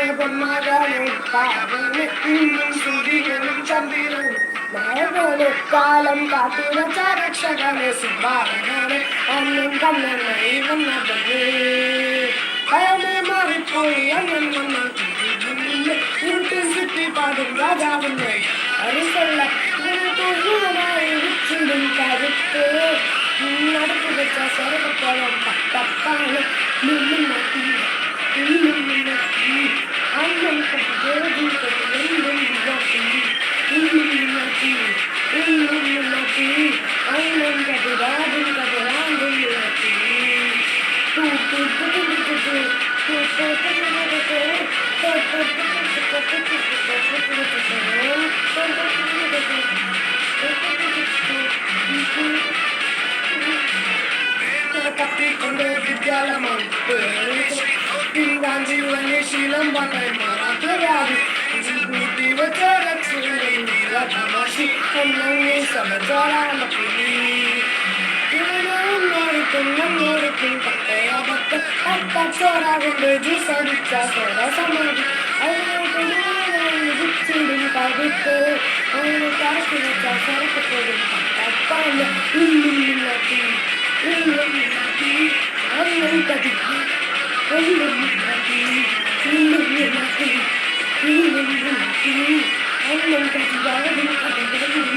പൊന്മകളും പാവനും സുന്ദരനും ചന്ദ്രനും മഴകളും കാലം കാത്തുവച്ച രക്ഷകനെ സുബാലനാണ് അന്നും കണ്ണനായി വന്നതേ അയാളെ മാറിപ്പോയി അണ്ണൻ വന്ന ഇരുട്ടിൽ ചുറ്റി പാടും രാജാവിന്റെ അരിസല്ല ും കരുത്ത് നടത്തി വെച്ച സ്വർഗത്തോളം പട്ടപ്പാണ് നിന്നും നട്ടി അന്നം കട്ടി അന്നം കട്ടി രാജും കഥരാണ്ടും തട്ടിക്കൊണ്ട് വിദ്യാലയമാണ് ജീവനെ ശീലം പണ്ടായി മാറാത്തരാതി ചോറാകൊണ്ട് ജ്യൂസടിച്ച സോഡ സമാധി അതിനും പകുത്ത് അങ്ങനെ കറക്കി വെച്ച സ്വരക്കപ്പോഴും പട്ടപ്പാല് ഇല്ലില്ലാത്തി അന്നും കതിക്ക് അന്നും കതികാലും കഥകളും